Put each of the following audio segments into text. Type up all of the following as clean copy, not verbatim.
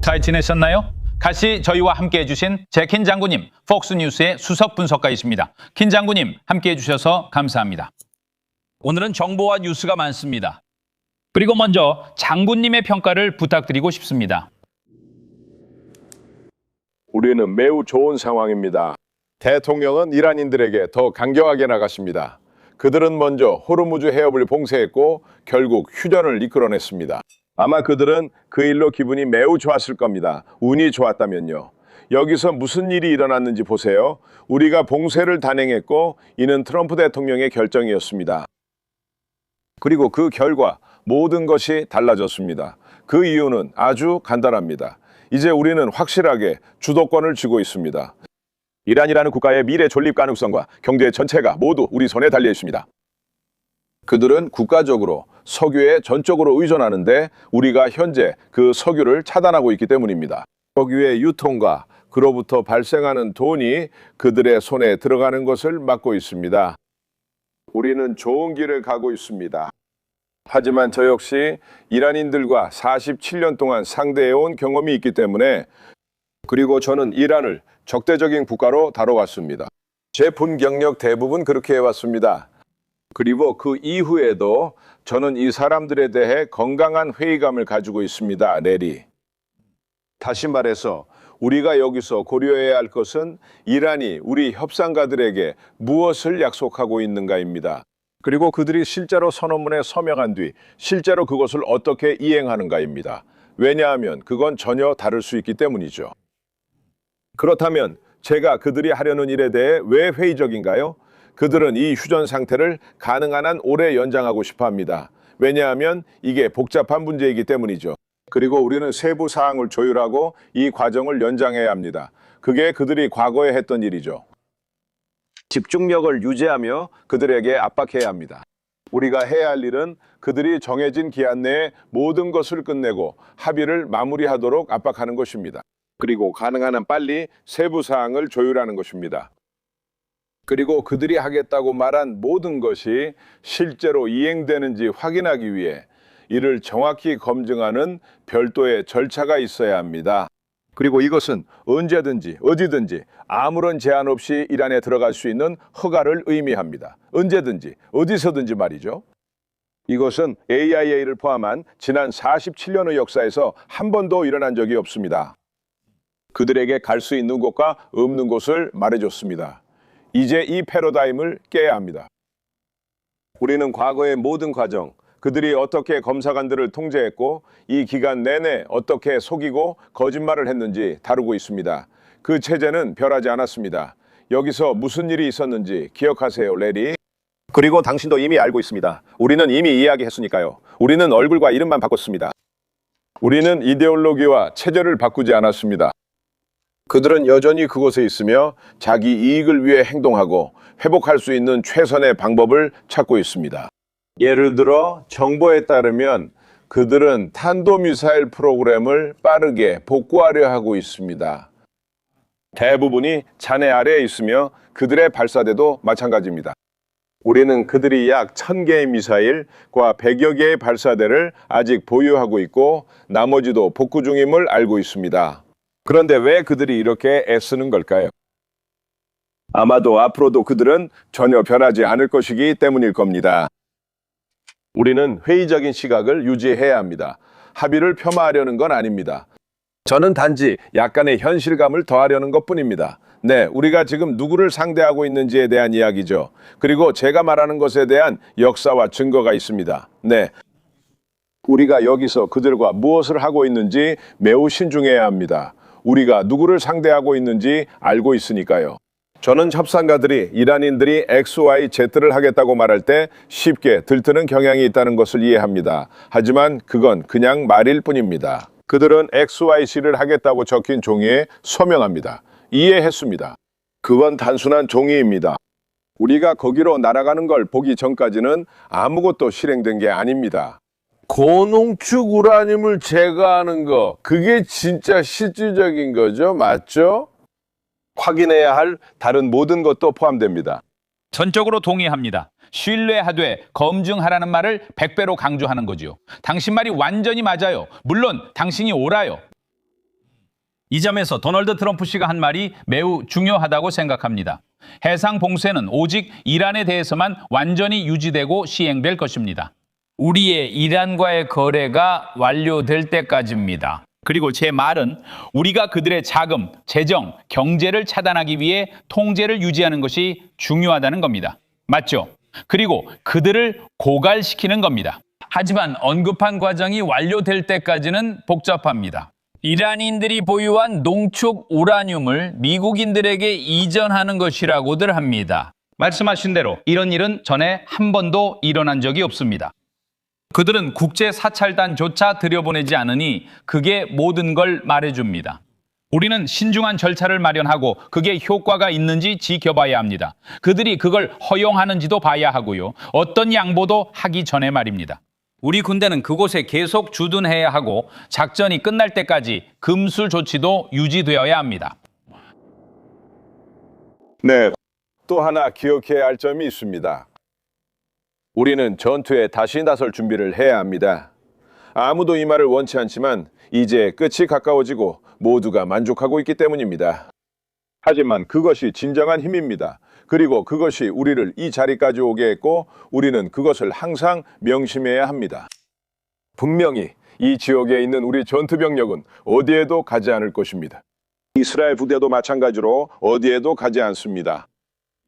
잘 지내셨나요? 같이 저희와 함께 해주신 제킨 장군님, 폭스뉴스의 수석 분석가이십니다. 킨 장군님 함께 해주셔서 감사합니다. 오늘은 정보와 뉴스가 많습니다. 그리고 먼저 장군님의 평가를 부탁드리고 싶습니다. 우리는 매우 좋은 상황입니다. 대통령은 이란인들에게 더 강경하게 나갔습니다. 그들은 먼저 호르무즈 해협을 봉쇄했고 결국 휴전을 이끌어냈습니다. 아마 그들은 그 일로 기분이 매우 좋았을 겁니다. 운이 좋았다면요. 여기서 무슨 일이 일어났는지 보세요. 우리가 봉쇄를 단행했고 이는 트럼프 대통령의 결정이었습니다. 그리고 그 결과 모든 것이 달라졌습니다. 그 이유는 아주 간단합니다. 이제 우리는 확실하게 주도권을 쥐고 있습니다. 이란이라는 국가의 미래 존립 가능성과 경제 전체가 모두 우리 손에 달려 있습니다. 그들은 국가적으로 석유에 전적으로 의존하는데 우리가 현재 그 석유를 차단하고 있기 때문입니다. 석유의 유통과 그로부터 발생하는 돈이 그들의 손에 들어가는 것을 막고 있습니다. 우리는 좋은 길을 가고 있습니다. 하지만 저 역시 이란인들과 47년 동안 상대해온 경험이 있기 때문에 그리고 저는 이란을 적대적인 국가로 다뤄왔습니다. 제 본 경력 대부분 그렇게 해왔습니다. 그리고 그 이후에도 저는 이 사람들에 대해 건강한 회의감을 가지고 있습니다. 레리. 다시 말해서 우리가 여기서 고려해야 할 것은 이란이 우리 협상가들에게 무엇을 약속하고 있는가입니다. 그리고 그들이 실제로 선언문에 서명한 뒤 실제로 그것을 어떻게 이행하는가입니다. 왜냐하면 그건 전혀 다를 수 있기 때문이죠. 그렇다면 제가 그들이 하려는 일에 대해 왜 회의적인가요? 그들은 이 휴전 상태를 가능한 한 오래 연장하고 싶어 합니다. 왜냐하면 이게 복잡한 문제이기 때문이죠. 그리고 우리는 세부 사항을 조율하고 이 과정을 연장해야 합니다. 그게 그들이 과거에 했던 일이죠. 집중력을 유지하며 그들에게 압박해야 합니다. 우리가 해야 할 일은 그들이 정해진 기한 내에 모든 것을 끝내고 합의를 마무리하도록 압박하는 것입니다. 그리고 가능한 한 빨리 세부 사항을 조율하는 것입니다. 그리고 그들이 하겠다고 말한 모든 것이 실제로 이행되는지 확인하기 위해 이를 정확히 검증하는 별도의 절차가 있어야 합니다. 그리고 이것은 언제든지 어디든지 아무런 제한 없이 이란에 들어갈 수 있는 허가를 의미합니다. 언제든지 어디서든지 말이죠. 이것은 AIA를 포함한 지난 47년의 역사에서 한 번도 일어난 적이 없습니다. 그들에게 갈 수 있는 곳과 없는 곳을 말해줬습니다. 이제 이 패러다임을 깨야 합니다. 우리는 과거의 모든 과정, 그들이 어떻게 검사관들을 통제했고 이 기간 내내 어떻게 속이고 거짓말을 했는지 다루고 있습니다. 그 체제는 변하지 않았습니다. 여기서 무슨 일이 있었는지 기억하세요, 레리. 그리고 당신도 이미 알고 있습니다. 우리는 이미 이야기했으니까요. 우리는 얼굴과 이름만 바꿨습니다. 우리는 이데올로기와 체제를 바꾸지 않았습니다. 그들은 여전히 그곳에 있으며 자기 이익을 위해 행동하고 회복할 수 있는 최선의 방법을 찾고 있습니다. 예를 들어 정보에 따르면 그들은 탄도미사일 프로그램을 빠르게 복구하려 하고 있습니다. 대부분이 잔해 아래에 있으며 그들의 발사대도 마찬가지입니다. 우리는 그들이 약 1000개의 미사일과 100여 개의 발사대를 아직 보유하고 있고 나머지도 복구 중임을 알고 있습니다. 그런데 왜 그들이 이렇게 애쓰는 걸까요? 아마도 앞으로도 그들은 전혀 변하지 않을 것이기 때문일 겁니다. 우리는 회의적인 시각을 유지해야 합니다. 합의를 폄하하려는 건 아닙니다. 저는 단지 약간의 현실감을 더하려는 것뿐입니다. 네, 우리가 지금 누구를 상대하고 있는지에 대한 이야기죠. 그리고 제가 말하는 것에 대한 역사와 증거가 있습니다. 네, 우리가 여기서 그들과 무엇을 하고 있는지 매우 신중해야 합니다. 우리가 누구를 상대하고 있는지 알고 있으니까요. 저는 협상가들이 이란인들이 XYZ를 하겠다고 말할 때 쉽게 들뜨는 경향이 있다는 것을 이해합니다. 하지만 그건 그냥 말일 뿐입니다. 그들은 XYZ를 하겠다고 적힌 종이에 서명합니다. 이해했습니다. 그건 단순한 종이입니다. 우리가 거기로 날아가는 걸 보기 전까지는 아무것도 실행된 게 아닙니다. 고농축 우라늄을 제거하는 거, 그게 진짜 실질적인 거죠? 맞죠? 확인해야 할 다른 모든 것도 포함됩니다. 전적으로 동의합니다. 신뢰하되 검증하라는 말을 100배로 강조하는 거지요. 당신 말이 완전히 맞아요. 물론 당신이 옳아요. 이 점에서 도널드 트럼프 씨가 한 말이 매우 중요하다고 생각합니다. 해상 봉쇄는 오직 이란에 대해서만 완전히 유지되고 시행될 것입니다. 우리의 이란과의 거래가 완료될 때까지입니다. 그리고 제 말은 우리가 그들의 자금, 재정, 경제를 차단하기 위해 통제를 유지하는 것이 중요하다는 겁니다. 맞죠? 그리고 그들을 고갈시키는 겁니다. 하지만 언급한 과정이 완료될 때까지는 복잡합니다. 이란인들이 보유한 농축 우라늄을 미국인들에게 이전하는 것이라고들 합니다. 말씀하신 대로 이런 일은 전에 한 번도 일어난 적이 없습니다. 그들은 국제 사찰단조차 들여보내지 않으니 그게 모든 걸 말해줍니다. 우리는 신중한 절차를 마련하고 그게 효과가 있는지 지켜봐야 합니다. 그들이 그걸 허용하는지도 봐야 하고요. 어떤 양보도 하기 전에 말입니다. 우리 군대는 그곳에 계속 주둔해야 하고 작전이 끝날 때까지 금술 조치도 유지되어야 합니다. 네, 또 하나 기억해야 할 점이 있습니다. 우리는 전투에 다시 나설 준비를 해야 합니다. 아무도 이 말을 원치 않지만 이제 끝이 가까워지고 모두가 만족하고 있기 때문입니다. 하지만 그것이 진정한 힘입니다. 그리고 그것이 우리를 이 자리까지 오게 했고 우리는 그것을 항상 명심해야 합니다. 분명히 이 지역에 있는 우리 전투병력은 어디에도 가지 않을 것입니다. 이스라엘 부대도 마찬가지로 어디에도 가지 않습니다.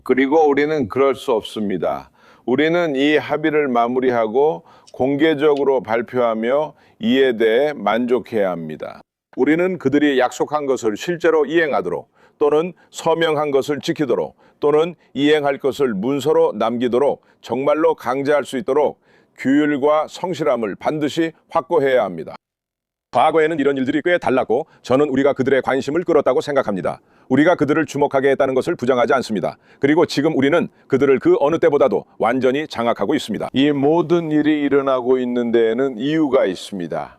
그리고 우리는 그럴 수 없습니다. 우리는 이 합의를 마무리하고 공개적으로 발표하며 이에 대해 만족해야 합니다. 우리는 그들이 약속한 것을 실제로 이행하도록 또는 서명한 것을 지키도록 또는 이행할 것을 문서로 남기도록 정말로 강제할 수 있도록 규율과 성실함을 반드시 확보해야 합니다. 과거에는 이런 일들이 꽤 달랐고 저는 우리가 그들의 관심을 끌었다고 생각합니다. 우리가 그들을 주목하게 했다는 것을 부정하지 않습니다. 그리고 지금 우리는 그들을 그 어느 때보다도 완전히 장악하고 있습니다. 이 모든 일이 일어나고 있는 데에는 이유가 있습니다.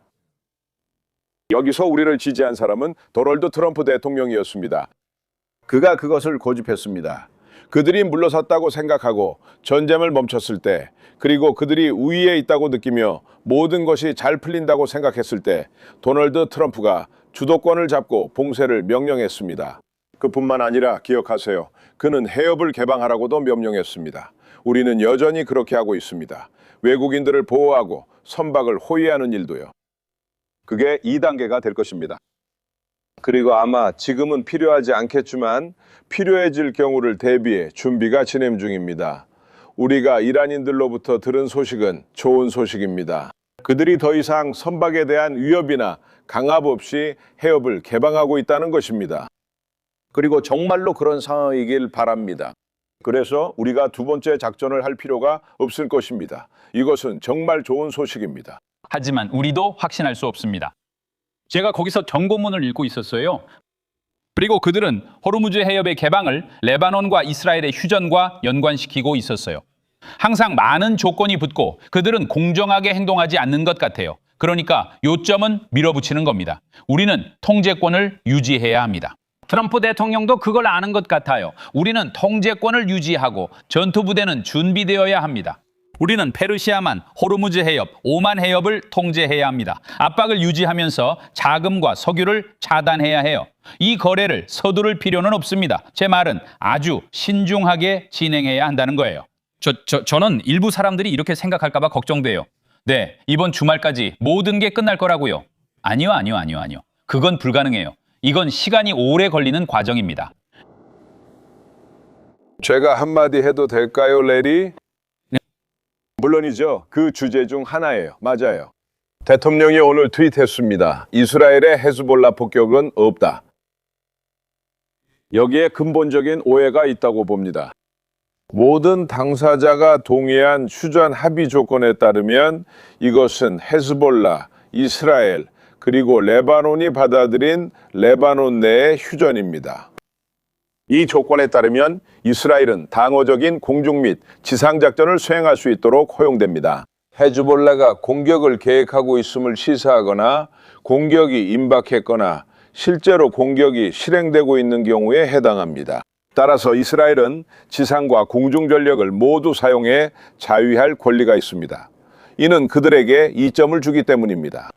여기서 우리를 지지한 사람은 도널드 트럼프 대통령이었습니다. 그가 그것을 고집했습니다. 그들이 물러섰다고 생각하고 전쟁을 멈췄을 때, 그리고 그들이 우위에 있다고 느끼며 모든 것이 잘 풀린다고 생각했을 때 도널드 트럼프가 주도권을 잡고 봉쇄를 명령했습니다. 그뿐만 아니라 기억하세요. 그는 해협을 개방하라고도 명령했습니다. 우리는 여전히 그렇게 하고 있습니다. 외국인들을 보호하고 선박을 호위하는 일도요. 그게 2단계가 될 것입니다. 그리고 아마 지금은 필요하지 않겠지만 필요해질 경우를 대비해 준비가 진행 중입니다. 우리가 이란인들로부터 들은 소식은 좋은 소식입니다. 그들이 더 이상 선박에 대한 위협이나 강압 없이 해협을 개방하고 있다는 것입니다. 그리고 정말로 그런 상황이길 바랍니다. 그래서 우리가 두 번째 작전을 할 필요가 없을 것입니다. 이것은 정말 좋은 소식입니다. 하지만 우리도 확신할 수 없습니다. 제가 거기서 경고문을 읽고 있었어요. 그리고 그들은 호르무즈 해협의 개방을 레바논과 이스라엘의 휴전과 연관시키고 있었어요. 항상 많은 조건이 붙고 그들은 공정하게 행동하지 않는 것 같아요. 그러니까 요점은 밀어붙이는 겁니다. 우리는 통제권을 유지해야 합니다. 트럼프 대통령도 그걸 아는 것 같아요. 우리는 통제권을 유지하고 전투부대는 준비되어야 합니다. 우리는 페르시아만, 호르무즈 해협, 오만 해협을 통제해야 합니다. 압박을 유지하면서 자금과 석유를 차단해야 해요. 이 거래를 서두를 필요는 없습니다. 제 말은 아주 신중하게 진행해야 한다는 거예요. 저는 일부 사람들이 이렇게 생각할까 봐 걱정돼요. 네, 이번 주말까지 모든 게 끝날 거라고요. 아니요. 그건 불가능해요. 이건 시간이 오래 걸리는 과정입니다. 제가 한마디 해도 될까요, 레리? 물론이죠. 그 주제 중 하나예요. 맞아요. 대통령이 오늘 트윗했습니다. 이스라엘의 헤즈볼라 폭격은 없다. 여기에 근본적인 오해가 있다고 봅니다. 모든 당사자가 동의한 휴전 합의 조건에 따르면 이것은 헤즈볼라, 이스라엘, 그리고 레바논이 받아들인 레바논 내의 휴전입니다. 이 조건에 따르면 이스라엘은 당호적인 공중 및 지상작전을 수행할 수 있도록 허용됩니다. 헤즈볼라가 공격을 계획하고 있음을 시사하거나 공격이 임박했거나 실제로 공격이 실행되고 있는 경우에 해당합니다. 따라서 이스라엘은 지상과 공중 전력을 모두 사용해 자위할 권리가 있습니다. 이는 그들에게 이점을 주기 때문입니다.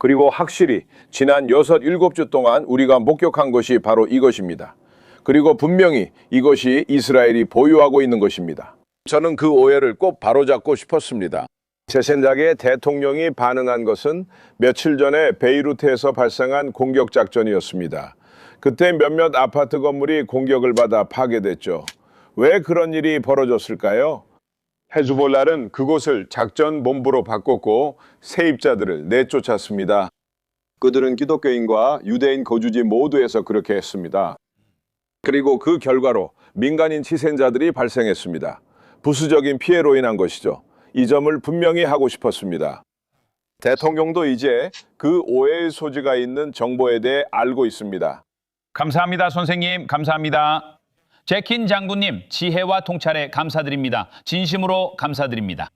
그리고 확실히 지난 6, 7주 동안 우리가 목격한 것이 바로 이것입니다. 그리고 분명히 이것이 이스라엘이 보유하고 있는 것입니다. 저는 그 오해를 꼭 바로잡고 싶었습니다. 제 생각에 대통령이 반응한 것은 며칠 전에 베이루트에서 발생한 공격 작전이었습니다. 그때 몇몇 아파트 건물이 공격을 받아 파괴됐죠. 왜 그런 일이 벌어졌을까요? 헤즈볼라는 그곳을 작전 본부로 바꿨고 세입자들을 내쫓았습니다. 그들은 기독교인과 유대인 거주지 모두에서 그렇게 했습니다. 그리고 그 결과로 민간인 희생자들이 발생했습니다. 부수적인 피해로 인한 것이죠. 이 점을 분명히 하고 싶었습니다. 대통령도 이제 그 오해의 소지가 있는 정보에 대해 알고 있습니다. 감사합니다, 선생님. 감사합니다. 제킨 장군님, 지혜와 통찰에 감사드립니다. 진심으로 감사드립니다.